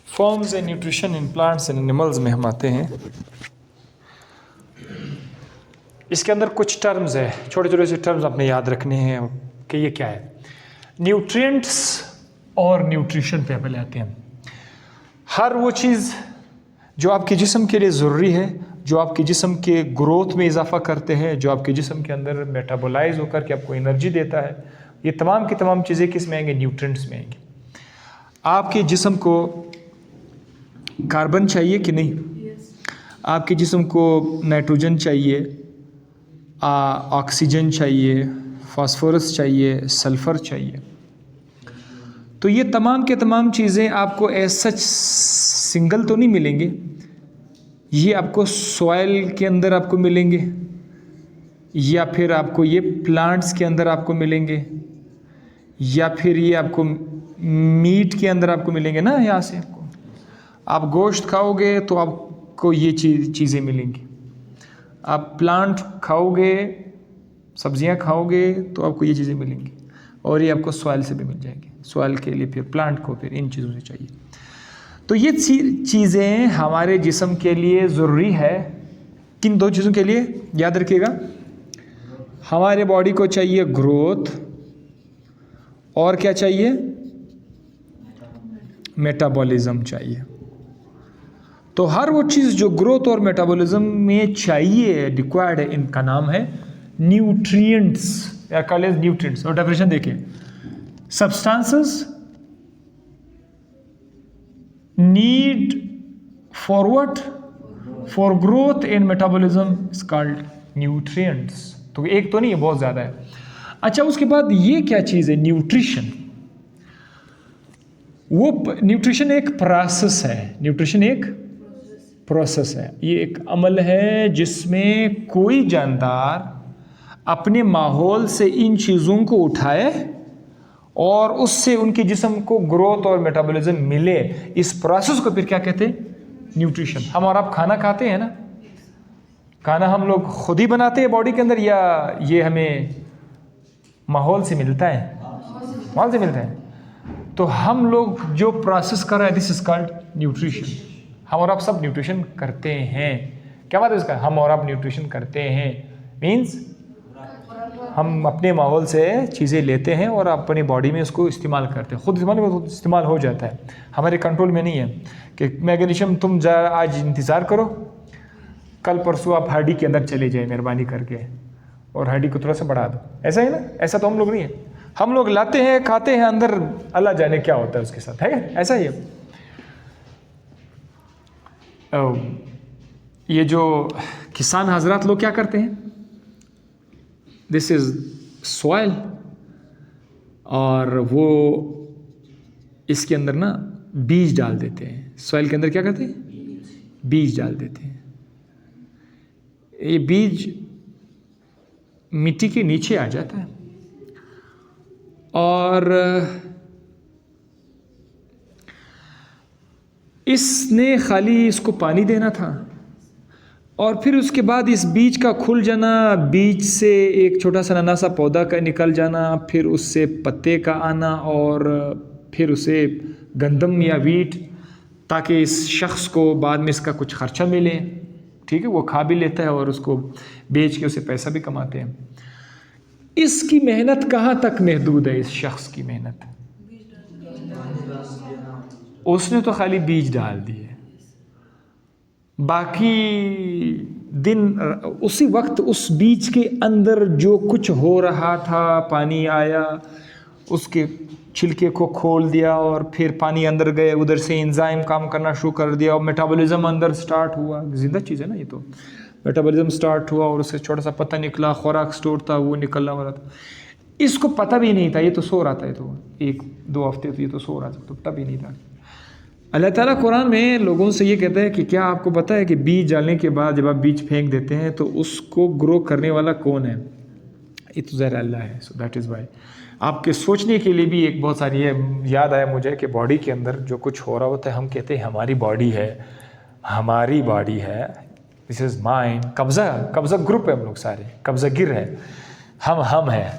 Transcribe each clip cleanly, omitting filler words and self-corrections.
Forms and nutrition in plants and animals में हम आते हैं। इसके अंदर कुछ टर्म्स है, छोटे छोटे से टर्म्स आपने याद रखने हैं कि ये क्या है। न्यूट्रिएंट्स और न्यूट्रिशन पे पहले आते हैं। हर वो चीज़ जो आपके जिस्म के लिए ज़रूरी है, जो आपके जिस्म के ग्रोथ में इजाफा करते हैं, जो आपके जिस्म के अंदर मेटाबोलाइज होकर के आपको एनर्जी देता है, ये तमाम की तमाम चीज़ें किस में आएंगे? न्यूट्रिएंट्स में आएंगी। आपके जिस्म को कार्बन चाहिए कि नहीं? आपके जिस्म को नाइट्रोजन चाहिए, ऑक्सीजन चाहिए, फास्फोरस चाहिए, सल्फ़र चाहिए। तो ये तमाम के तमाम चीज़ें आपको एज सच सिंगल तो नहीं मिलेंगे, ये आपको सॉइल के अंदर आपको मिलेंगे, या फिर आपको ये प्लांट्स के अंदर आपको मिलेंगे, या फिर ये आपको मीट के अंदर आपको मिलेंगे ना। यहाँ से आप गोश्त खाओगे तो आपको ये चीज़ें मिलेंगी, आप प्लांट खाओगे, सब्जियां खाओगे तो आपको ये चीज़ें मिलेंगी, और ये आपको सॉइल से भी मिल जाएंगी। सॉइल के लिए फिर प्लांट को फिर इन चीज़ों से चाहिए। तो ये चीज़ें हमारे जिस्म के लिए ज़रूरी है। किन दो चीज़ों के लिए याद रखिएगा? हमारे बॉडी को चाहिए ग्रोथ, और क्या चाहिए? मेटाबॉलिज्म चाहिए। तो हर वो चीज़ जो ग्रोथ और मेटाबॉलिज्म में चाहिए, रिक्वायर्ड है, इनका नाम है न्यूट्रिएंट्स या कॉल्ड न्यूट्रिएंट्स। और डेफिनेशन देखिए, substances need for what? For growth and metabolism is called nutrients. तो एक तो नहीं है, बहुत ज़्यादा है। अच्छा, उसके बाद ये क्या चीज़ है? न्यूट्रिशन। वो न्यूट्रिशन एक प्रोसेस है। न्यूट्रिशन एक प्रोसेस है, ये एक अमल है जिसमें कोई जानदार अपने माहौल से इन चीज़ों को उठाए और उससे उनके जिस्म को ग्रोथ और मेटाबॉलिज्म मिले। इस प्रोसेस को फिर क्या कहते हैं? न्यूट्रिशन। हम और आप खाना खाते हैं ना, खाना हम लोग खुद ही बनाते हैं बॉडी के अंदर, या ये हमें माहौल से मिलता है? माहौल से मिलता है। तो हम लोग जो प्रोसेस कर रहे हैं, दिस इज कॉल्ड न्यूट्रिशन। हम और आप सब न्यूट्रिशन करते हैं। क्या बात है इसका? हम और आप न्यूट्रिशन करते हैं मीन्स हम अपने माहौल से चीज़ें लेते हैं और अपनी बॉडी में उसको इस्तेमाल करते हैं। खुद इस्तेमाल हो जाता है, हमारे कंट्रोल में नहीं है कि मैग्नीशियम तुम आज इंतज़ार करो, कल परसों आप हड्डी के अंदर चले जाए मेहरबानी करके और हड्डी को थोड़ा सा बढ़ा दो। ऐसा है ना? ऐसा तो हम लोग नहीं है। हम लोग लाते हैं, खाते हैं, अंदर अल्लाह जाने क्या होता है उसके साथ, है ऐसा ही है। ये जो किसान हजरात लोग क्या करते हैं, दिस इज सॉइल, और वो इसके अंदर ना बीज डाल देते हैं। सॉइल के अंदर क्या करते हैं? बीज डाल देते हैं। ये बीज मिट्टी के नीचे आ जाता है, और इसने खाली इसको पानी देना था, और फिर उसके बाद इस बीज का खुल जाना, बीज से एक छोटा सा नन्हा सा पौधा का निकल जाना, फिर उससे पत्ते का आना, और फिर उसे गंदम या वीट, ताकि इस शख्स को बाद में इसका कुछ खर्चा मिले। ठीक है, वो खा भी लेता है और उसको बेच के उसे पैसा भी कमाते हैं। इसकी मेहनत कहाँ तक महदूद है? इस शख्स की मेहनत, उसने तो खाली बीज डाल दिए, बाकी दिन उसी वक्त उस बीज के अंदर जो कुछ हो रहा था, पानी आया, उसके छिलके को खोल दिया और फिर पानी अंदर गए, उधर से एंजाइम काम करना शुरू कर दिया और मेटाबॉलिज्म अंदर स्टार्ट हुआ। जिंदा चीज़ है ना ये तो। मेटाबॉलिज्म स्टार्ट हुआ और उससे छोटा सा पत्ता निकला, खुराक स्टोर था वो निकलना हो रहा था। इसको पता भी नहीं था, ये तो सो रहा था, ये तो 1-2 हफ्ते तो ये तो सो रहा था, तो पता भी नहीं था। अल्लाह ताला कुरान में लोगों से ये कहता है कि क्या आपको पता है कि बीज डालने के बाद जब आप बीज फेंक देते हैं तो उसको ग्रो करने वाला कौन है? ये तो ज़रा अल्लाह है। सो दैट इज़ वाई आपके सोचने के लिए भी एक बहुत सारी है। याद आया मुझे कि बॉडी के अंदर जो कुछ हो रहा होता है, हम कहते हैं हमारी बॉडी है, हमारी बॉडी है, दिस इज़ माइंड। कब्ज़ा ग्रुप है, हम लोग सारे कब्ज़ा गिर है, हम हैं।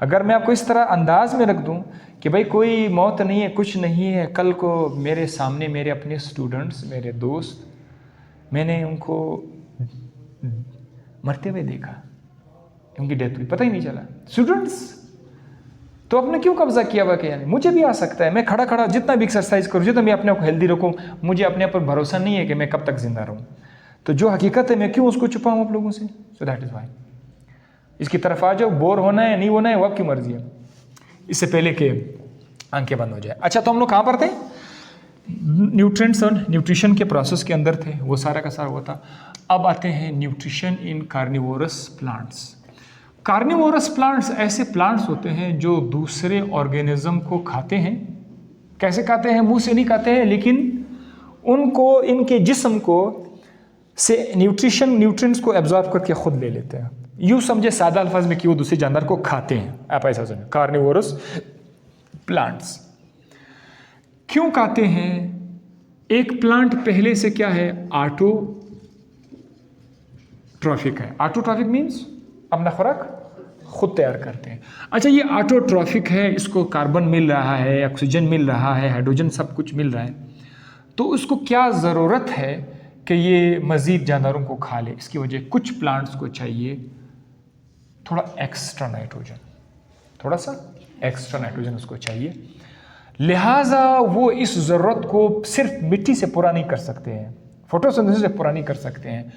अगर मैं आपको इस तरह अंदाज में रख दूं कि भाई कोई मौत नहीं है, कुछ नहीं है, कल को मेरे सामने मेरे अपने स्टूडेंट्स, मेरे दोस्त, मैंने उनको मरते हुए देखा, उनकी डेथ हुई, पता ही नहीं चला। स्टूडेंट्स तो आपने क्यों कब्जा किया हुआ कि यानी मुझे भी आ सकता है, मैं खड़ा खड़ा जितना भी एक्सरसाइज करूँ, जितना भी अपने आप को हेल्दी रखूँ, मुझे अपने आप पर भरोसा नहीं है कि मैं कब तक जिंदा रहूँ। तो जो हकीकत है मैं क्यों उसको छुपाऊँ आप लोगों से? So that is why. इसकी तरफ आ जाओ, बोर होना है नहीं होना है वो आपकी मर्जी है, इससे पहले कि आंखें बंद हो जाए। अच्छा, तो हम लोग कहाँ पर थे? न्यूट्रिएंट्स और न्यूट्रिशन के प्रोसेस के अंदर थे, वो सारा का सारा हुआ था। अब आते हैं nutrition in carnivorous plants. Carnivorous plants ऐसे प्लांट्स होते हैं जो दूसरे ऑर्गेनिज्म को खाते हैं। कैसे खाते हैं? मुंह से नहीं खाते हैं, लेकिन उनको, इनके जिस्म को से न्यूट्रिएंट्स को एब्जॉर्ब करके खुद ले लेते हैं। यूँ समझे सादा अल्फाज में कि वो दूसरे जानवर को खाते हैं, आप ऐसा समझे। कार्निवोरस प्लांट्स क्यों खाते हैं? एक प्लांट पहले से क्या है? ऑटोट्रॉफिक है। ऑटोट्रॉफिक मीन्स अपना खुराक खुद तैयार करते हैं। अच्छा, ये ऑटोट्रॉफिक है, इसको कार्बन मिल रहा है, ऑक्सीजन मिल रहा है, हाइड्रोजन, सब कुछ मिल रहा है, तो उसको क्या ज़रूरत है कि ये मज़ीद जानवरों को खा ले? इसकी वजह कुछ प्लांट्स को चाहिए थोड़ा एक्स्ट्रा नाइट्रोजन, थोड़ा सा एक्स्ट्रा नाइट्रोजन उसको चाहिए, लिहाजा वो इस ज़रूरत को सिर्फ मिट्टी से पूरा नहीं कर सकते हैं, फोटोसिंथेसिस से पूरा नहीं कर सकते हैं,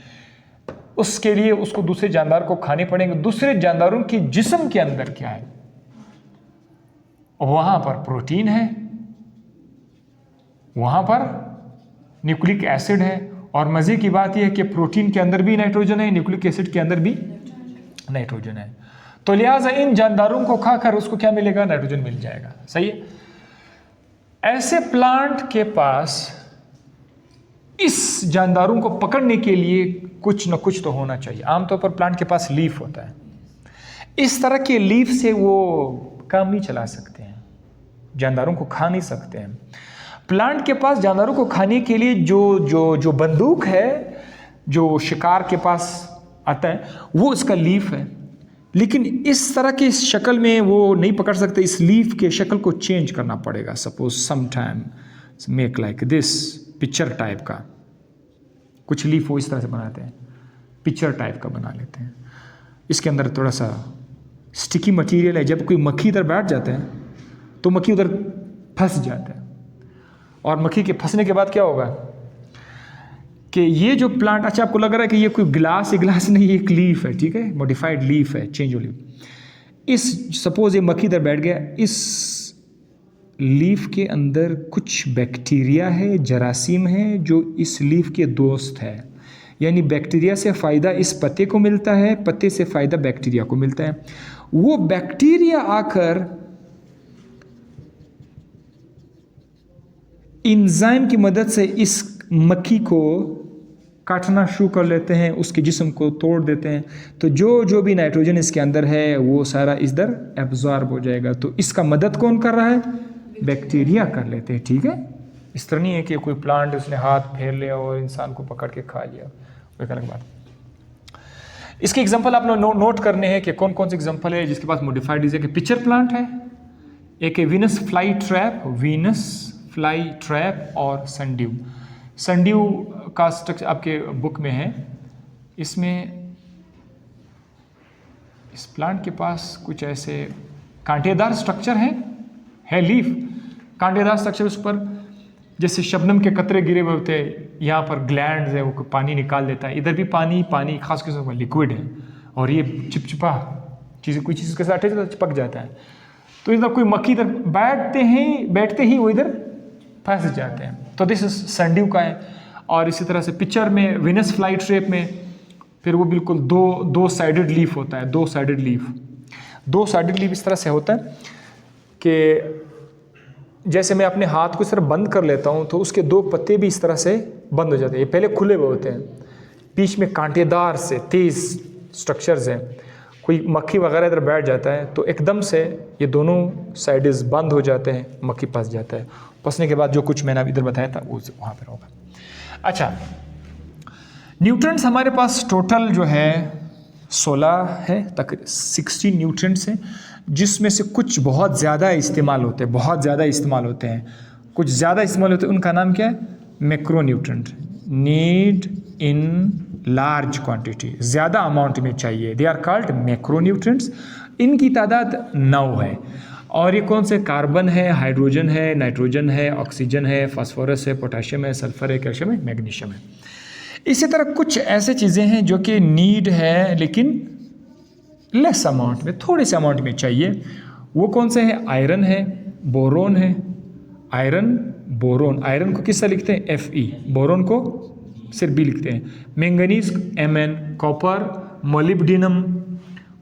उसके लिए उसको दूसरे जानदार को खाने पड़ेंगे। दूसरे जानदारों के जिस्म के अंदर क्या है? वहां पर प्रोटीन है, वहां पर न्यूक्लिक एसिड है, और मजे की बात यह है कि प्रोटीन के अंदर भी नाइट्रोजन है, न्यूक्लिक एसिड के अंदर भी नाइट्रोजन है। तो लिहाजा इन जानदारों को खाकर उसको क्या मिलेगा? नाइट्रोजन मिल जाएगा। सही है। ऐसे प्लांट के पास इस जानदारों को पकड़ने के लिए कुछ न कुछ तो होना चाहिए। आमतौर पर प्लांट के पास लीफ होता है, इस तरह के लीफ से वो काम नहीं चला सकते हैं, जानदारों को खा नहीं सकते हैं। प्लांट के पास जानदारों को खाने के लिए जो बंदूक है, जो शिकार के पास आता है, वो इसका लीफ है, लेकिन इस तरह की शक्ल में वो नहीं पकड़ सकते। इस लीफ के शक्ल को चेंज करना पड़ेगा। Suppose some time make like this, picture type का कुछ लीफ वो इस तरह से बनाते हैं, पिक्चर टाइप का बना लेते हैं। इसके अंदर थोड़ा सा स्टिकी मटेरियल है, जब कोई मक्खी इधर बैठ जाता है तो मक्खी उधर फंस जाता है, और मक्खी के फंसने के बाद क्या होगा कि ये जो प्लांट, अच्छा आपको लग रहा है कि ये कोई गिलास नहीं, ये एक लीफ है, ठीक है, मॉडिफाइड लीफ है, चेंज लीफ। इस सपोज ये मक्खी इधर बैठ गया, इस लीफ के अंदर कुछ बैक्टीरिया है, जरासीम है, जो इस लीफ के दोस्त है। यानी बैक्टीरिया से फ़ायदा इस पत्ते को मिलता है, पत्ते से फ़ायदा बैक्टीरिया को मिलता है। वो बैक्टीरिया आकर एंजाइम की मदद से इस मक्खी को काटना शुरू कर लेते हैं, उसके जिस्म को तोड़ देते हैं। तो जो भी नाइट्रोजन इसके अंदर है वो सारा इधर एब्जॉर्ब हो जाएगा। तो इसका मदद कौन कर रहा है? बैक्टीरिया कर लेते हैं, ठीक है। इस तरह नहीं है कि कोई प्लांट उसने हाथ फेर लिया और इंसान को पकड़ के खा लिया, वो एक अलग बात। इसके एग्जांपल आप लोग नोट करने हैं कि कौन कौन से एग्जांपल है जिसके पास मॉडिफाइड डिजीज है। पिक्चर प्लांट है, एक है वीनस फ्लाई ट्रैप और सनड्यू का स्ट्रक्चर आपके बुक में है। इसमें इस प्लांट के पास कुछ ऐसे कांटेदार स्ट्रक्चर है लीफ, कांटेदार स्ट्रक्चर, उस पर जैसे शबनम के कतरे गिरे हुए होते हैं, यहाँ पर ग्लैंड्स है, वो पानी निकाल देता है। इधर भी पानी खास किस्म का लिक्विड है, और ये चिपचिपा चीज़, कोई चीज़ के साथ तो चिपक जाता है। तो इधर कोई मक्खी इधर बैठते ही वो इधर फंस जाते हैं। तो दिस सनड्यू का है। और इसी तरह से पिक्चर में वीनस फ्लाई ट्रैप में फिर वो बिल्कुल दो साइडेड लीफ होता है। दो साइडेड लीफ इस तरह से होता है कि जैसे मैं अपने हाथ को इस तरह बंद कर लेता हूँ तो उसके दो पत्ते भी इस तरह से बंद हो जाते हैं। ये पहले खुले हुए होते हैं, बीच में कांटेदार से तेज़ स्ट्रक्चर्स हैं। कोई मक्खी वगैरह इधर बैठ जाता है तो एकदम से ये दोनों साइड्स बंद हो जाते हैं, मक्खी फंस जाता है। फंसने के बाद जो कुछ मैंने इधर बताया था वो वहाँ पर होगा। अच्छा, न्यूट्रिएंट्स हमारे पास टोटल जो है 16 है, तक 16 न्यूट्रिएंट्स हैं जिसमें से कुछ बहुत ज़्यादा इस्तेमाल होते हैं, कुछ ज़्यादा इस्तेमाल होते हैं, उनका नाम क्या है? मैक्रोन्यूट्रेंट, नीड इन लार्ज क्वांटिटी, ज़्यादा अमाउंट में चाहिए, दे आर कॉल्ड मैक्रोन्यूट्रेंट्स। इनकी तादाद 9 है, और ये कौन से? कार्बन है, हाइड्रोजन है, नाइट्रोजन है, ऑक्सीजन है, फास्फोरस है, पोटाशियम है, सल्फर है, कैल्शियम है, मैग्नीशियम है। इसी तरह कुछ ऐसे चीज़ें हैं जो कि नीड है लेकिन लेस अमाउंट में, थोड़े से अमाउंट में चाहिए। वो कौन से हैं? आयरन है, बोरोन है, आयरन, बोरोन। आयरन को किस से लिखते हैं? Fe, बोरोन को सिर्फ बी लिखते हैं। Manganese Mn, copper, molybdenum,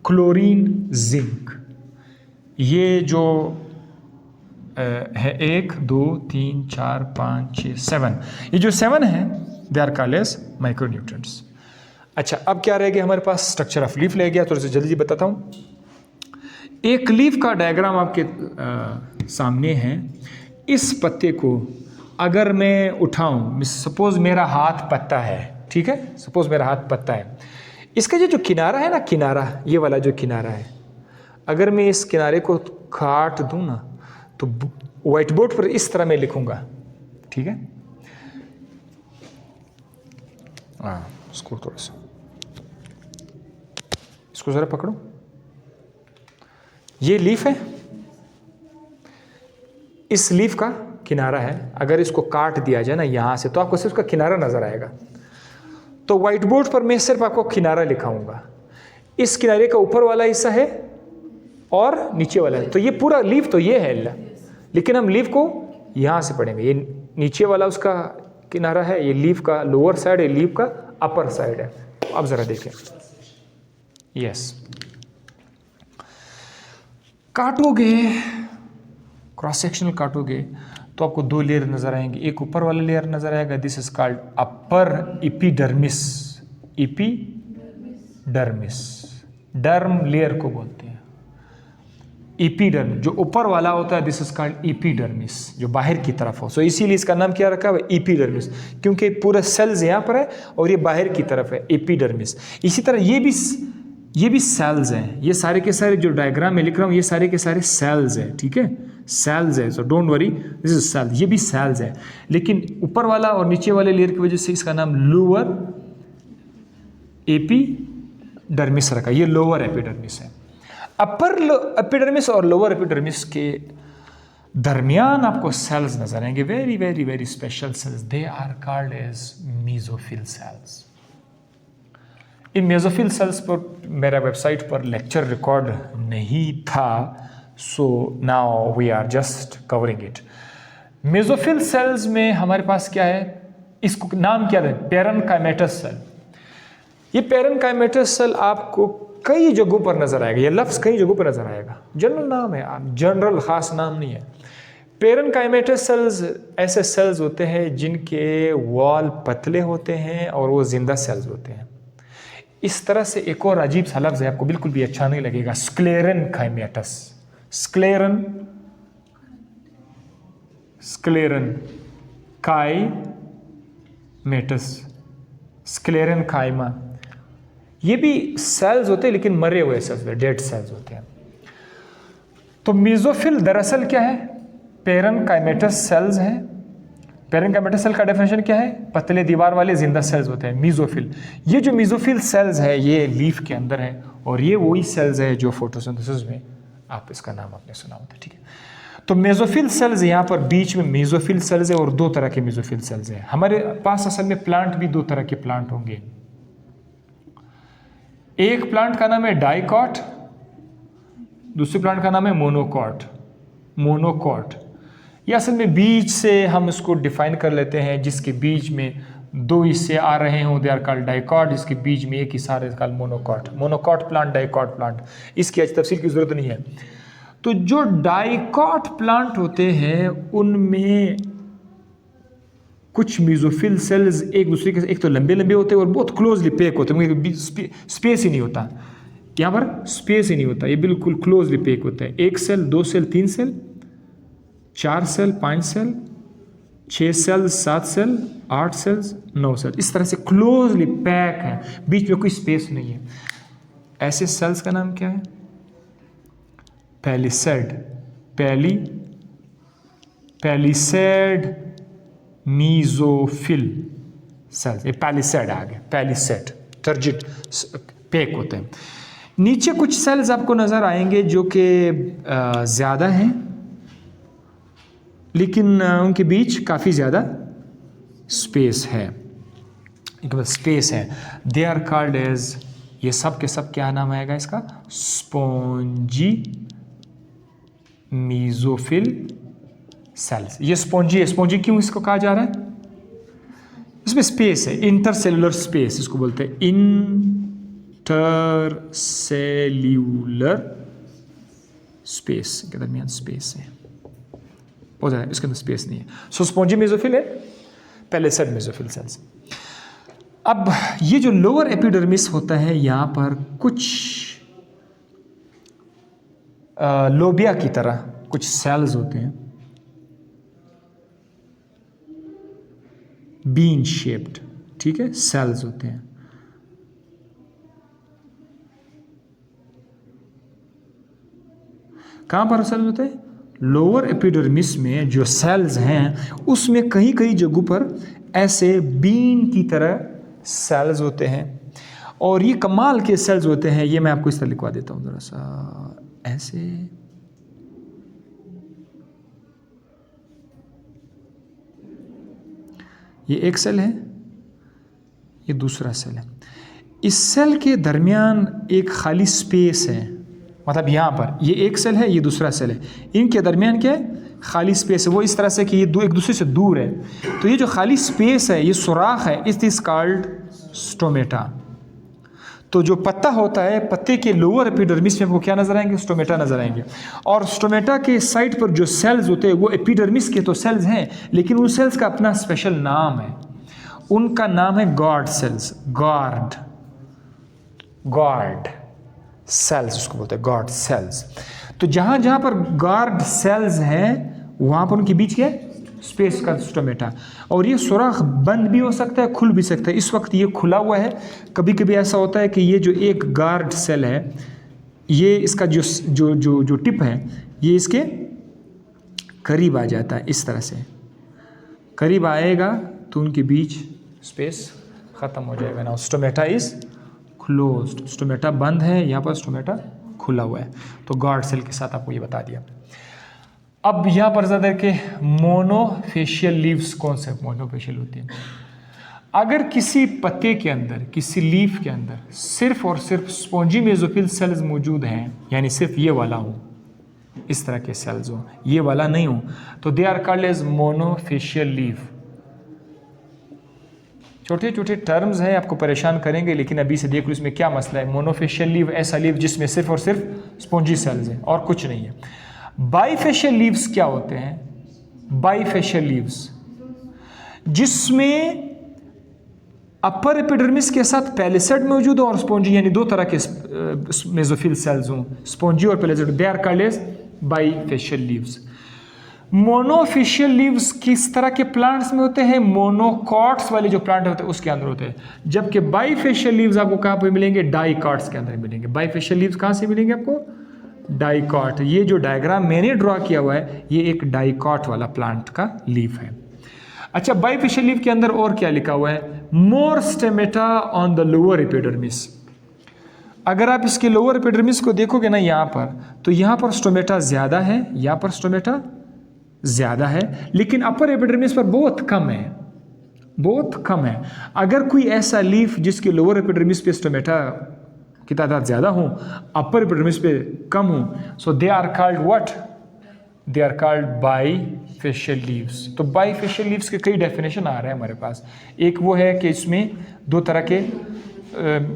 chlorine, zinc. ये जो है 1 2 3 4 5 6 7, ये जो 7 हैं they are called as micronutrients. अच्छा, अब क्या रह गया हमारे पास? स्ट्रक्चर ऑफ लीफ रह गया, थोड़ा सा जल्दी बताता हूँ। एक लीफ का डायग्राम आपके सामने है। इस पत्ते को अगर मैं उठाऊं, सपोज मेरा हाथ पत्ता है, ठीक है, सपोज मेरा हाथ पत्ता है, इसका जो किनारा है ना, किनारा, ये वाला जो किनारा है, अगर मैं इस किनारे को काट दूं ना, तो व्हाइट बोर्ड पर इस तरह मैं लिखूंगा, ठीक है। हाँ, इसको थोड़ा सा, इसको जरा पकड़ो। ये लीफ है, इस लीफ का किनारा है। अगर इसको काट दिया जाए ना यहां से, तो आपको सिर्फ उसका किनारा नजर आएगा। तो व्हाइट बोर्ड पर मैं सिर्फ आपको किनारा लिखाऊंगा। इस किनारे का ऊपर वाला हिस्सा है और नीचे वाला है, तो ये पूरा लीफ तो ये है, लेकिन हम लीफ को यहां से पढ़ेंगे। ये नीचे वाला उसका किनारा है, ये लीफ का लोअर साइड है, लीफ का अपर साइड है। अब जरा देखें, यस, काटोगे, क्रॉस सेक्शनल काटोगे तो आपको 2 लेयर नजर आएंगे। एक ऊपर वाला लेयर नजर आएगा, this is called upper epidermis, epidermis, डर्म layer को बोलते हैं। एपिडर्म जो ऊपर वाला होता है, दिस इज कॉल्ड एपिडर्मिस, जो बाहर की तरफ हो। सो इसीलिए इसका नाम क्या रखा है? एपिडर्मिस, क्योंकि पूरा सेल्स यहाँ पर है और ये बाहर की तरफ है, एपिडर्मिस। इसी तरह ये भी सेल्स हैं। ये सारे के सारे जो डायग्राम में लिख रहा हूँ, ये सारे के सारे सेल्स हैं, ठीक है, सेल्स है। So don't worry, this is cell, ये भी सेल्स है। लेकिन ऊपर वाला और नीचे वाले लेयर की वजह से इसका नाम लोअर एपिडर्मिस रखा। ये लोअर एपिडर्मिस है। अपर एपिडर्मिस और लोअर एपिडर्मिस के दरमियान आपको सेल्स नजर आएंगे, very very very special cells. They are called as mesophyll cells. इन मेसोफिल सेल्स पर मेरा वेबसाइट पर लेक्चर रिकॉर्ड नहीं था, so now we are just covering it. Mesophyll cells में हमारे पास क्या है? इसको नाम क्या है? Parenchymatous cell. ये पैरेनकाइमेटस सेल आपको कई जगहों पर नजर आएगा। ये लफ्ज़ कई जगहों पर नजर आएगा। जनरल नाम है, जनरल खास नाम नहीं है। पैरेनकाइमेटस सेल्स ऐसे सेल्स होते हैं जिनके वॉल पतले होते हैं और वो जिंदा सेल्स होते हैं। इस तरह से एक और अजीब सा लफ्ज़ है, आपको बिल्कुल भी अच्छा नहीं लगेगा, स्क्लेरेनकाइमेटस। स्क्लेरेनकाइमेटस, स्क्लेरेनकाइमा। ये भी सेल्स होते हैं लेकिन मरे हुए सेल्स, डेड सेल्स होते हैं। तो मेसोफिल दरअसल क्या है? पैरेनकाइमेटस सेल्स हैं। पैरेनकाइमेटस सेल का डेफिनेशन क्या है? पतले दीवार वाले जिंदा सेल्स होते हैं, मेसोफिल। ये जो मेसोफिल सेल्स है ये लीफ के अंदर है, और ये वही सेल्स है जो फोटोसिंथेसिस में आप इसका नाम आपने सुना होता है, ठीक है। तो मेसोफिल सेल्स, यहाँ पर बीच में मेसोफिल सेल्स है और 2 तरह के मेसोफिल सेल्स हैं। हमारे पास असल में प्लांट भी 2 तरह के प्लांट होंगे। एक प्लांट का नाम है डाइकॉट, दूसरे प्लांट का नाम है मोनोकॉट। मोनोकॉट ये असल में बीज से हम इसको डिफाइन कर लेते हैं, जिसके बीज में 2 हिस्से आ रहे हों, दे आर कॉल्ड डाइकॉट। जिसके बीज में एक हिस्सा है called monocot. Monocot plant, dicot plant, इसकी आज तफसील की जरूरत नहीं है। तो जो डाइकॉट प्लांट होते हैं उनमें कुछ मेसोफिल सेल्स एक दूसरे के, एक तो लंबे लंबे होते हैं और बहुत क्लोजली पैक होते हैं, स्पेस ही नहीं होता, यहाँ पर स्पेस ही नहीं होता, ये बिल्कुल क्लोजली पैक होता है। 1 cell, 2 cell, 3 cell, 4 cell, 5 cell, 6 cell, 7 cell, 8 cells, 9 cell, इस तरह से क्लोजली पैक है, बीच में कोई स्पेस नहीं है। ऐसे सेल्स का नाम क्या है? पैलिसेड मीजोफिल सेल्स, ये पैलिसेड आ गया, पैलिसेड टर्जिट पैक होते हैं। नीचे कुछ सेल्स आपको नज़र आएंगे जो कि ज़्यादा हैं लेकिन उनके बीच काफ़ी ज़्यादा स्पेस है, स्पेस है। दे आर कॉल्ड एज, ये सब के सब क्या नाम आएगा इसका, स्पॉन्जी मीजोफिल सेल्स। ये स्पॉन्जी है, स्पॉन्जी क्यों इसको कहा जा रहा है, इसमें स्पेस है, इंटरसेल्युलर स्पेस इसको बोलते हैं, इंटरसेल्युलर स्पेस के दरमियान स्पेस है, हो जाए इसके अंदर स्पेस नहीं है। सो स्पॉन्जी मेसोफिल है, पैलिसेड मेसोफिल सेल्स। अब ये जो लोअर एपिडर्मिस होता है, यहाँ पर कुछ लोबिया की तरह कुछ सेल्स होते हैं, बीन शेप्ड, ठीक है, सेल्स होते हैं। कहां पर सेल्स होते हैं, लोअर एपिडर्मिस में जो सेल्स हैं उसमें कहीं कहीं जगहों पर ऐसे बीन की तरह सेल्स होते हैं, और ये कमाल के सेल्स होते हैं। ये मैं आपको इस तरह लिखवा देता हूं, जरा सा ऐसे, ये एक सेल है, ये दूसरा सेल है। इस सेल के दरमियान एक खाली स्पेस है, मतलब यहाँ पर ये एक सेल है, ये दूसरा सेल है, इनके दरमियान क्या है, खाली स्पेस है। वो इस तरह से कि ये एक दूसरे से दूर है, तो ये जो खाली स्पेस है, ये सुराख है, इट इज कॉल्ड स्टोमेटा। तो जो पत्ता होता है, पत्ते के लोअर एपिडर्मिस में आपको क्या नजर आएंगे, स्टोमेटा नजर आएंगे। और स्टोमेटा के साइड पर जो सेल्स होते हैं वो एपिडर्मिस के तो सेल्स हैं, लेकिन उन सेल्स का अपना स्पेशल नाम है, उनका नाम है गार्ड सेल्स, गार्ड सेल्स उसको बोलते हैं, गार्ड सेल्स। तो जहां जहां पर गार्ड सेल्स हैं वहां पर उनके बीच क्या है, स्पेस का स्टोमेटा। और ये सुराख बंद भी हो सकता है, खुल भी सकता है। इस वक्त ये खुला हुआ है। कभी कभी ऐसा होता है कि ये जो एक गार्ड सेल है, ये इसका जो जो जो जो टिप है, ये इसके करीब आ जाता है, इस तरह से करीब आएगा तो उनके बीच स्पेस ख़त्म हो जाएगा ना। स्टोमेटा इज़ क्लोज्ड, स्टोमेटा बंद है, यहाँ पर स्टोमेटा खुला हुआ है। तो गार्ड सेल के साथ आपको ये बता दिया। अब यहाँ पर ज़्यादा के मोनोफेशियल लीव्स कौन से मोनोफेशियल होती हैं। अगर किसी पत्ते के अंदर, किसी लीफ के अंदर सिर्फ और सिर्फ स्पॉन्जी मेसोफिल सेल्स मौजूद हैं, यानी सिर्फ ये वाला हो, इस तरह के सेल्स हो, ये वाला नहीं हो, तो they are called as monofacial leave. छोटे छोटे टर्म्स हैं, आपको परेशान करेंगे, लेकिन अभी से देख लो इसमें क्या मसला है। मोनोफेशियल लीव ऐसा लीव जिसमें सिर्फ और सिर्फ स्पॉन्जी सेल्स हैं और कुछ नहीं है। बाइफेशियल लीव्स क्या होते हैं, बाइफेशियल लीव्स जिसमें अपर एपिडर्मिस के साथ पैलिसेड मौजूद हो और स्पॉन्जी, यानी दो तरह के मेसोफिल सेल्स हों, स्पॉन्जी और palisade, they are called as bifacial leaves. Monofacial leaves किस तरह के प्लांट्स में होते हैं, मोनोकॉट्स वाले जो प्लांट होते हैं उसके अंदर होते हैं, जबकि बाइफेशियल लीव्स आपको कहाँ पे मिलेंगे, डाइकॉट्स के अंदर मिलेंगे। बाइफेशियल लीव्स कहाँ से मिलेंगे आपको, डाइकॉट। ये जो डायग्राम मैंने ड्रॉ किया हुआ है, ये एक डाइकॉट वाला प्लांट का लीफ है। अच्छा, बाइफेशियल लीफ के अंदर और क्या लिखा हुआ है, मोर स्टेमेटा ऑन द लोअर एपिडर्मिस। अगर आप इसके लोअर एपिडर्मिस को देखोगे ना यहाँ पर, तो यहाँ पर स्टोमेटा ज़्यादा है, यहाँ पर स्टोमेटा ज़्यादा है, लेकिन अपर एपिडर्मिस पर बहुत कम है, बहुत कम है। अगर कोई ऐसा लीफ जिसके लोअर एपिडर्मिस पे स्टोमेटा की तादाद ज़्यादा हो, अपर एपिडर्मिस पे कम हो, so they are called what, they are called bifacial leaves. तो बाइफेशियल लीव्स के कई डेफिनेशन आ रहे हैं हमारे पास। एक वो है कि इसमें दो तरह के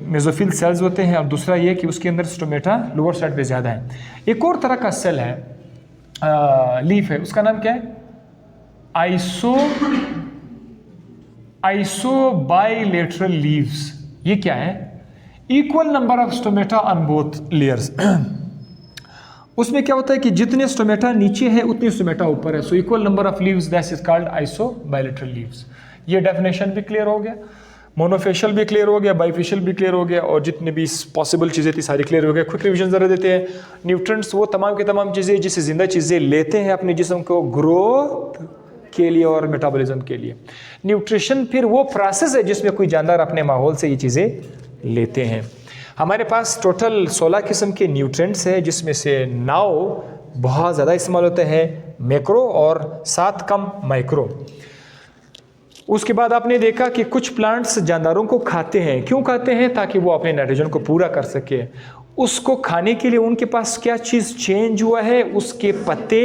मेसोफिल सेल्स होते हैं, और दूसरा ये कि उसके अंदर स्टोमेटा लोअर साइड पे ज़्यादा है। एक और तरह का सेल है, लीफ है, उसका नाम क्या है, आइसोबाइलेटरल लीव्स। ये क्या है, equal number of stomata on both layers. उसमें क्या होता है कि जितने स्टोमेटा नीचे है उतने स्टोमेटा ऊपर है, so equal number of leaves, that is called isobilateral leaves. ये डेफिनेशन भी क्लियर हो गया। मोनोफेशियल भी क्लियर हो गया, बाईफेशियल भी क्लियर हो गया, और जितने भी पॉसिबल चीज़ें थी सारी क्लियर हो गया। क्विक रिवीजन ज़रा देते हैं। न्यूट्रिएंट्स वो तमाम की तमाम चीज़ें जिससे ज़िंदा चीज़ें लेते हैं अपने जिस्म को ग्रोथ के लिए और मेटाबॉलिज्म के लिए। न्यूट्रिशन फिर वो प्रोसेस है जिसमें कोई जानदार अपने माहौल से ये चीज़ें लेते हैं। हमारे पास टोटल 16 किस्म के न्यूट्रिएंट्स हैं, जिसमें से 9 बहुत ज़्यादा इस्तेमाल होते हैं, मैक्रो, और 7 कम माइक्रो। उसके बाद आपने देखा कि कुछ प्लांट्स जानदारों को खाते हैं। क्यों खाते हैं? ताकि वो अपने नाइट्रोजन को पूरा कर सके। उसको खाने के लिए उनके पास क्या चीज़ चेंज हुआ है? उसके पत्ते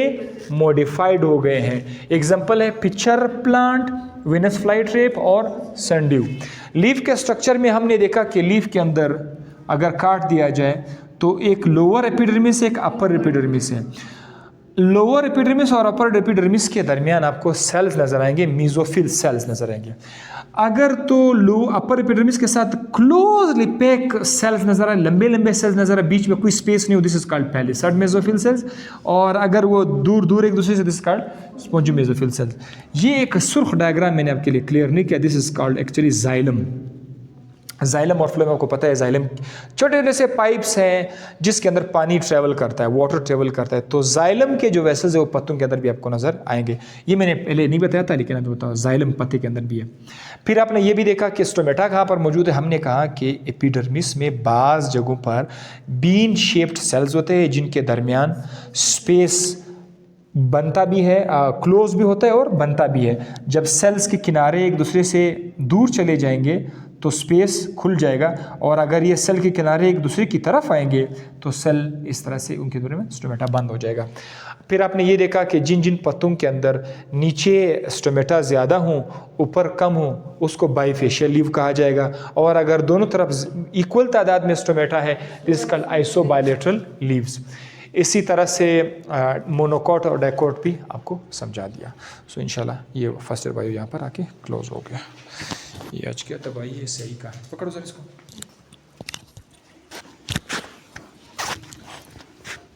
मॉडिफाइड हो गए हैं। एग्जाम्पल है पिचर प्लांट, वीनस फ्लाईट्रेप और सनड्यू। लीफ के स्ट्रक्चर में हमने देखा कि लीफ के अंदर अगर काट दिया जाए तो एक लोअर एपिडर्मिस, एक अपर एपिडर्मिस है। लोअर एपिडर्मिस और अपर एपिडर्मिस के दरमियान आपको सेल्स नजर आएंगे, मीजोफिल सेल्स नजर आएंगे। अगर तो अपर एपिडर्मिस के साथ क्लोजली पैक सेल्स नजर आए, लंबे लंबे सेल्स नजर आए, बीच में कोई स्पेस नहीं हो, this is called palisade mesophyll cells. और अगर वो दूर दूर एक दूसरे से, this is called spongy mesophyll cells. ये एक सुर्ख डायग्राम मैंने आपके लिए क्लियर नहीं किया, this is called actually xylem. Xylem और फ्लोएम आपको पता है, जाइलम छोटे छोटे से पाइप्स हैं जिसके अंदर पानी ट्रेवल करता है, वाटर ट्रेवल करता है। तो जाइलम के जो वेसल्स है वो पत्तों के अंदर भी आपको नजर आएंगे। ये मैंने पहले नहीं बताया था, लेकिन अभी बताओ, जाइलम पत्ते के अंदर भी है। फिर आपने ये भी देखा कि स्टोमेटा कहाँ पर मौजूद है। हमने कहा कि एपिडर्मिस में बाज़ जगहों पर बीन शेप्ड सेल्स होते हैं जिनके दरमियान स्पेस बनता भी है, क्लोज भी होता है और बनता भी है। जब सेल्स के किनारे एक दूसरे से दूर चले जाएंगे तो स्पेस खुल जाएगा, और अगर ये सेल के किनारे एक दूसरे की तरफ आएंगे तो सेल इस तरह से उनके दूर में स्टोमेटा बंद हो जाएगा। फिर आपने ये देखा कि जिन जिन पत्तों के अंदर नीचे स्टोमेटा ज़्यादा हों, ऊपर कम हो, उसको बाईफेशियल लीव कहा जाएगा। और अगर दोनों तरफ इक्वल तादाद में स्टोमेटा है, दिस कॉल्ड आइसोबायलेटरल लीव्स। इसी तरह से मोनोकॉट और डाइकोट भी आपको समझा दिया। सो इंशाल्लाह ये फर्स्ट ईयर बायो यहाँ पर आके क्लोज हो गया। ये आज क्या तबाही है, सही का पकड़ो सर इसको।